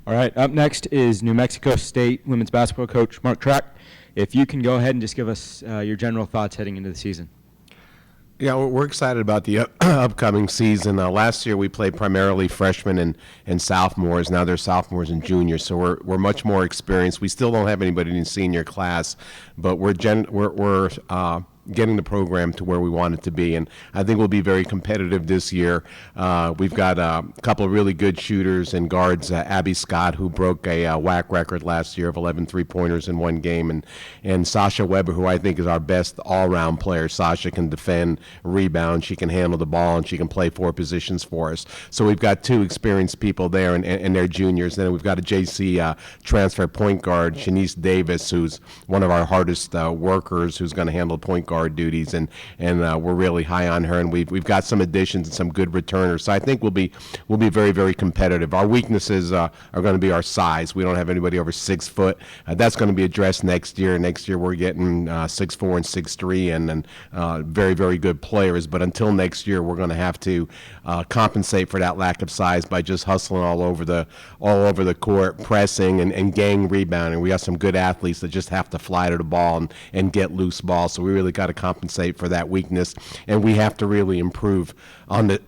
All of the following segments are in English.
All right, up next is New Mexico State women's basketball coach Mark Trakh. If you can go ahead and just give us your general thoughts heading into the season. Yeah, we're excited about the upcoming season. Last year we played primarily freshmen and sophomores. Now they're sophomores and juniors, so we're much more experienced. We still don't have anybody in the senior class, but we're getting the program to where we want it to be, and I think we'll be very competitive this year. We've got a couple of really good shooters and guards, Abby Scott, who broke a WAC record last year of 11 three-pointers in one game, and Sasha Weber, who I think is our best all-round player. Sasha can defend, rebound, she can handle the ball, and she can play four positions for us. So we've got two experienced people there, and they're juniors. Then we've got a JC transfer point guard, Shanice Davis, who's one of our hardest workers, who's going to handle point guard duties, and we're really high on her, and we've got some additions and some good returners. So I think we'll be very, very competitive. Our weaknesses are going to be our size. We don't have anybody over 6 foot. That's going to be addressed next year. Next year we're getting 6'4" and 6'3", and very, very good players. But until next year, we're going to have to compensate for that lack of size by just hustling all over the court, pressing and gang rebounding. We got some good athletes that just have to fly to the ball and get loose ball. So we really got to compensate for that weakness, and we have to really improve on the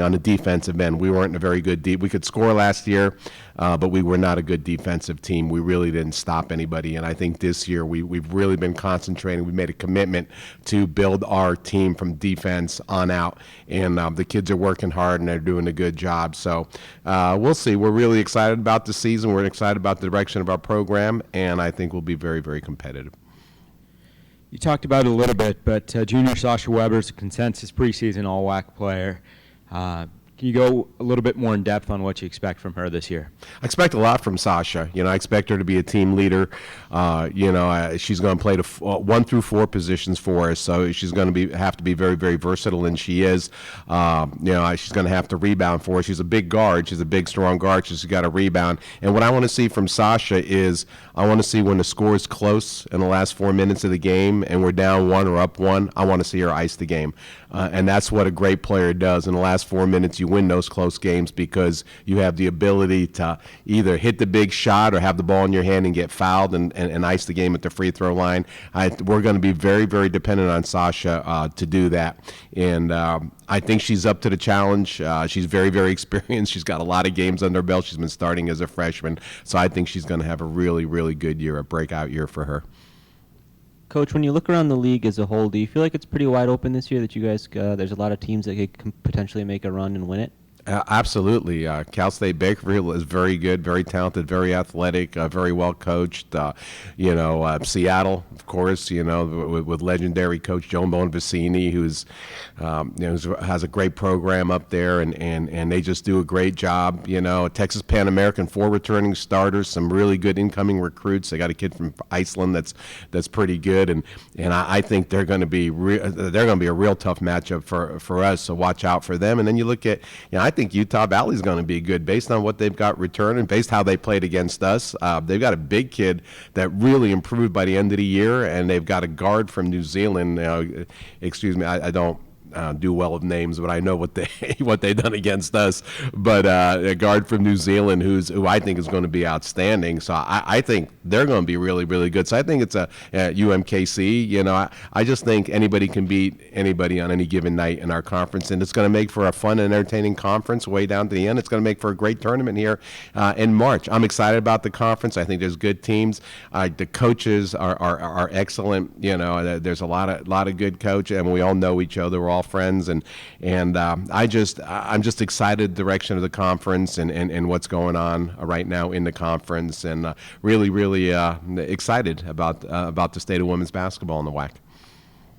on the defensive end. We weren't a very good we could score last year, but we were not a good defensive team. We really didn't stop anybody, and I think this year we've really been concentrating. We made a commitment to build our team from defense on out, and the kids are working hard and they're doing a good job. So we'll see. We're really excited about the season. We're excited about the direction of our program, and I think we'll be very, very competitive. You talked about it a little bit, but junior Sasha Weber is a consensus preseason all-WAC player. Can you go a little bit more in depth on what you expect from her this year? I expect a lot from Sasha. I expect her to be a team leader. She's going to play the 1 through 4 positions for us, so she's going to have to be very, very versatile, and she is. She's going to have to rebound for us. She's a big guard. She's a big, strong guard. She's got to rebound. And what I want to see from Sasha is I want to see when the score is close in the last 4 minutes of the game and we're down 1 or up 1, I want to see her ice the game. And that's what a great player does. In the last 4 minutes, you win those close games because you have the ability to either hit the big shot or have the ball in your hand and get fouled and ice the game at the free throw line. We're going to be very, very dependent on Sasha to do that. And I think she's up to the challenge. She's very, very experienced. She's got a lot of games under her belt. She's been starting as a freshman. So I think she's going to have a really, really good year, a breakout year for her. Coach, when you look around the league as a whole, do you feel like it's pretty wide open this year, that you guys, there's a lot of teams that could potentially make a run and win it? Absolutely. Cal State Bakersfield is very good, very talented, very athletic, very well coached. Seattle, of course, with legendary coach Joan Bonavicini, who's has a great program up there, and they just do a great job. Texas Pan American, 4 returning starters, some really good incoming recruits. They got a kid from Iceland that's pretty good, and I think they're going to be a real tough matchup for us. So watch out for them. And then you look at, I think Utah Valley's going to be good based on what they've got returning, based how they played against us. They've got a big kid that really improved by the end of the year, and they've got a guard from New Zealand. I don't do well with names, but I know what they've done against us. But a guard from New Zealand who I think is going to be outstanding. So I think they're going to be really, really good. So I think it's a UMKC. I just think anybody can beat anybody on any given night in our conference, and it's going to make for a fun and entertaining conference way down to the end. It's going to make for a great tournament here in March. I'm excited about the conference. I think there's good teams. The coaches are excellent. There's a lot of good coaches, and we all know each other. We're all friends, and I'm just excited the direction of the conference and what's going on right now in the conference, and really, really excited about the state of women's basketball in the WAC.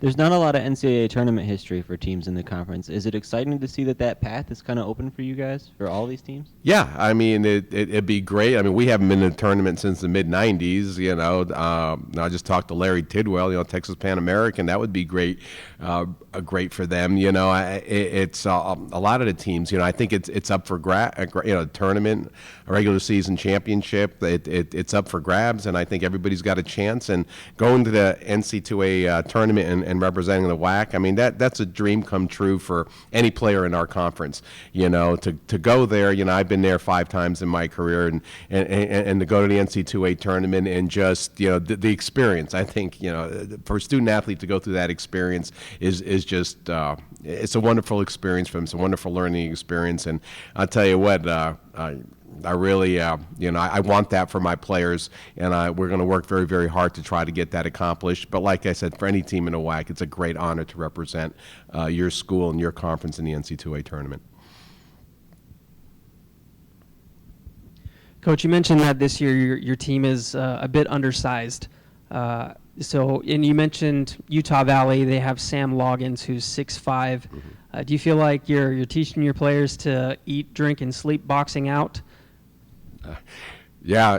There's not a lot of NCAA tournament history for teams in the conference. Is it exciting to see that path is kind of open for you guys, for all these teams? Yeah, I mean, it'd be great. I mean, we haven't been in a tournament since the mid-'90s, I just talked to Larry Tidwell, Texas Pan American. That would be great for them. It's a lot of the teams, I think it's up for tournament, a regular season championship. It's up for grabs, and I think everybody's got a chance. And going to the NC2A tournament and representing the WAC. I mean, that's a dream come true for any player in our conference. To go there. I've been there 5 times in my career, and to go to the NC2A tournament and just the experience. I think for a student athlete to go through that experience is just it's a wonderful experience for them. It's a wonderful learning experience, and I'll tell you what. I really, I want that for my players, and we're going to work very, very hard to try to get that accomplished. But like I said, for any team in a WAC, it's a great honor to represent your school and your conference in the NC2A tournament. Coach, you mentioned that this year your team is a bit undersized. And you mentioned Utah Valley. They have Sam Loggins, who's 6'5". Mm-hmm. Do you feel like you're teaching your players to eat, drink, and sleep boxing out? Yeah,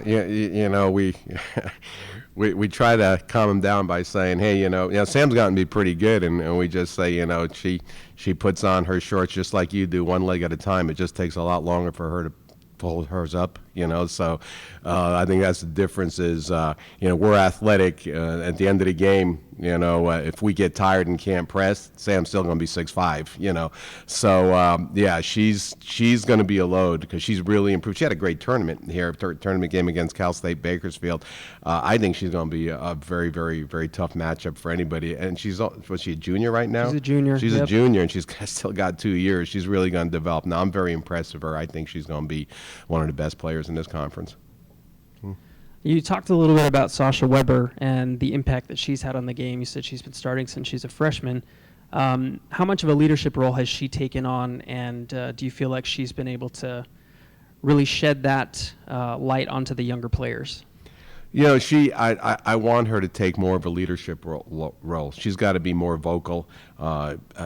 we try to calm them down by saying, hey, Sam's gotten to be pretty good, and we just say, she puts on her shorts just like you do, one leg at a time. It just takes a lot longer for her to pull hers up, so I think that's the difference is, we're athletic. At the end of the game, if we get tired and can't press, Sam's still going to be 6'5", So, yeah, she's going to be a load because she's really improved. She had a great tournament here, tournament game against Cal State Bakersfield. I think she's going to be a very, very, very tough matchup for anybody. And was she a junior right now? She's a junior. She's a junior, and she's still got 2 years. She's really going to develop. Now, I'm very impressed with her. I think she's going to be one of the best players in this conference. You talked a little bit about Sasha Weber and the impact that she's had on the game. You said she's been starting since she's a freshman. How much of a leadership role has she taken on, and do you feel like she's been able to really shed that light onto the younger players? I want her to take more of a leadership role. She's got to be more vocal.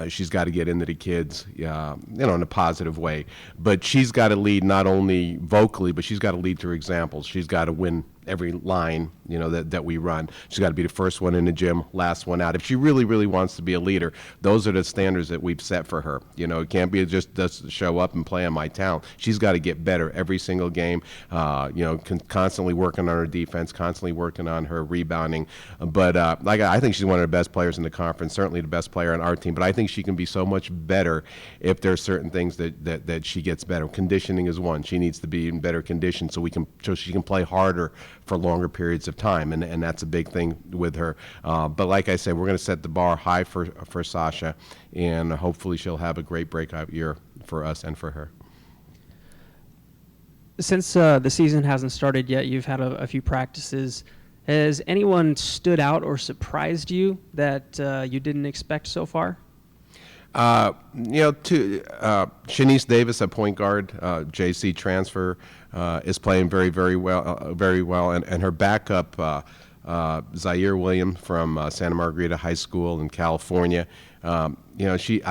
She's got to get into the kids, in a positive way. But she's got to lead not only vocally, but she's got to lead through examples. She's got to win every line, that we run. She's got to be the first one in the gym, last one out. If she really, really wants to be a leader, those are the standards that we've set for her. It can't be just show up and play on my talent. She's got to get better every single game, constantly working on her defense, constantly working on her rebounding. But I think she's one of the best players in the conference, certainly the best player on our team. But I think she can be so much better if there's certain things that she gets better. Conditioning is one. She needs to be in better condition so she can play harder for longer periods of time, and that's a big thing with her. But like I said, we're going to set the bar high for Sasha, and hopefully she'll have a great breakout year for us and for her. Since the season hasn't started yet, you've had a few practices. Has anyone stood out or surprised you that you didn't expect so far? Shanice Davis, a point guard, JC transfer, is playing very, very well, and her backup, Zaire Williams from Santa Margarita High School in California. I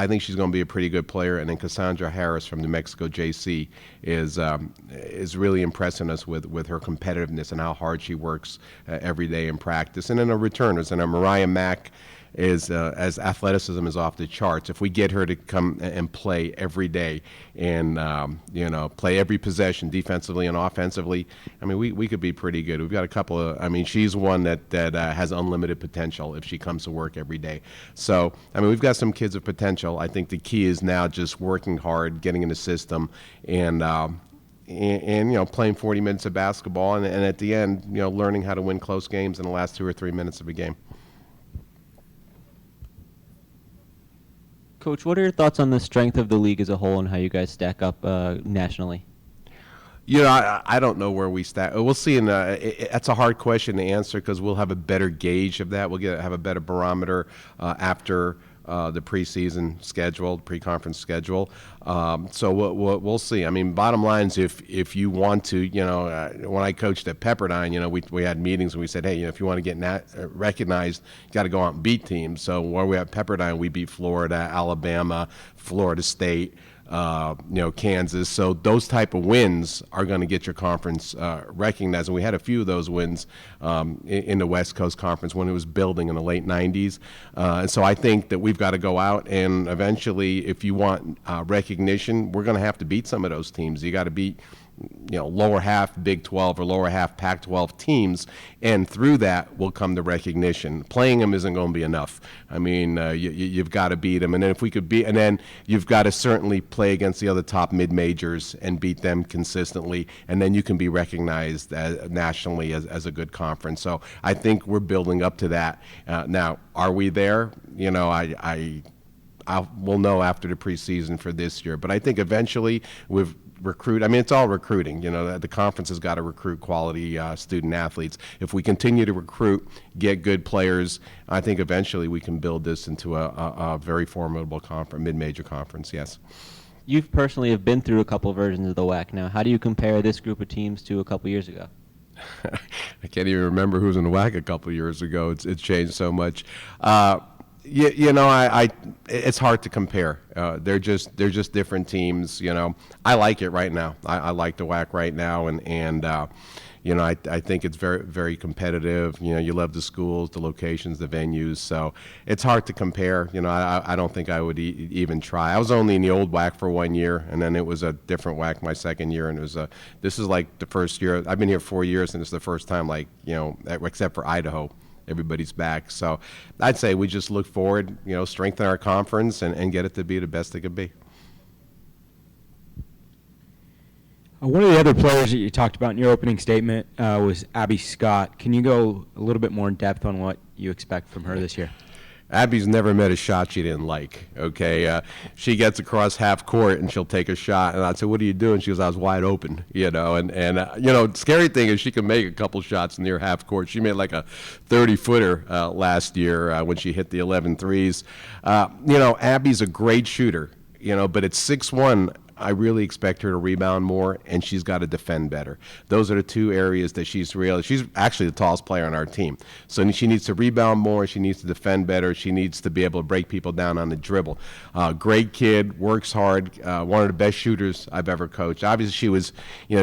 think she's going to be a pretty good player, and then Cassandra Harris from New Mexico JC is really impressing us with her competitiveness and how hard she works every day in practice. And then our returners, and our Mariah Mack is as athleticism is off the charts. If we get her to come and play every day and play every possession defensively and offensively, we could be pretty good. We've got a couple of she's one that has unlimited potential if she comes to work every day. So we've got some kids of potential. I think the key is now just working hard, getting in the system, and playing 40 minutes of basketball, and at the end learning how to win close games in the last 2 or 3 minutes of a game. Coach, what are your thoughts on the strength of the league as a whole and how you guys stack up nationally? I don't know where we stack. We'll see. That's a hard question to answer because we'll have a better gauge of that. We'll have a better barometer after the preseason schedule, pre-conference schedule. So we'll see. Bottom line is if you want to, when I coached at Pepperdine, we had meetings and we said, hey, if you want to get recognized, you got to go out and beat teams. So where we at Pepperdine, we beat Florida, Alabama, Florida State, Kansas. So those type of wins are going to get your conference recognized. And we had a few of those wins in the West Coast Conference when it was building in the late 90s. And so I think that we've got to go out and eventually, if you want recognition, we're going to have to beat some of those teams. You got to beat lower half Big 12 or lower half Pac-12 teams, and through that will come the recognition. Playing them isn't going to be enough. I mean, you've got to beat them, and then if we could beat, and then you've got to certainly play against the other top mid-majors and beat them consistently, and then you can be recognized nationally as a good conference. So I think we're building up to that. Now, are we there? We'll know after the preseason for this year, but I think eventually with recruit. I mean, it's all recruiting. The conference has got to recruit quality student athletes. If we continue to recruit, get good players, I think eventually we can build this into a very formidable conference, mid-major conference. Yes. You personally have been through a couple versions of the WAC now. How do you compare this group of teams to a couple years ago? I can't even remember who was in the WAC a couple years ago. It's changed so much. It's hard to compare. They're just different teams. I like it right now. I like the WAC right now, and I think it's very, very competitive. You love the schools, the locations, the venues. So it's hard to compare. I don't think I would even try. I was only in the old WAC for 1 year, and then it was a different WAC my second year, and this is like the first year. I've been here 4 years, and it's the first time, except for Idaho, everybody's back. So I'd say we just look forward, strengthen our conference and get it to be the best it could be. One of the other players that you talked about in your opening statement was Abby Scott. Can you go a little bit more in depth on what you expect from her this year? Abby's never met a shot she didn't like, okay? She gets across half court and she'll take a shot, and I'd say, what are you doing? She goes, I was wide open, and scary thing is she can make a couple shots near half court. She made like a 30-footer last year when she hit the 11 threes. Abby's a great shooter, but at 6'1", I really expect her to rebound more, and she's got to defend better. Those are the two areas that she's actually the tallest player on our team. So she needs to rebound more, she needs to defend better, she needs to be able to break people down on the dribble. Great kid, works hard, one of the best shooters I've ever coached. Obviously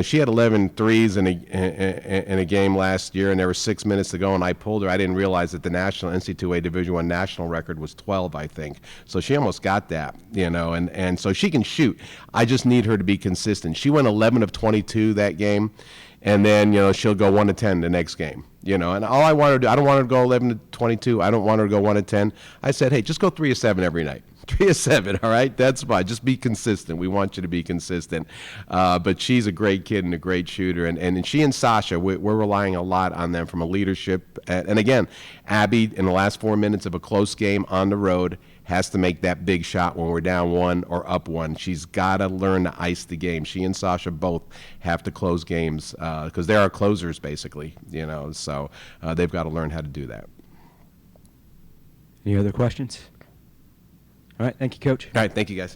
she had 11 threes in a game last year, and there were 6 minutes to go, and I pulled her. I didn't realize that the national NC2A Division I national record was 12, I think. So she almost got that, and so she can shoot. I just need her to be consistent. She went 11 of 22 that game, and then she'll go 1 of 10 the next game. And all I want her to do, I don't want her to go 11 of 22. I don't want her to go 1 of 10. I said, hey, just go 3 of 7 every night. 3 of 7, all right? That's fine. Just be consistent. We want you to be consistent. But she's a great kid and a great shooter. And she and Sasha, we're relying a lot on them from a leadership. And again, Abby, in the last 4 minutes of a close game on the road, has to make that big shot when we're down 1 or up 1. She's got to learn to ice the game. She and Sasha both have to close games because they are closers, basically. So they've got to learn how to do that. Any other questions? All right, thank you, Coach. All right, thank you, guys.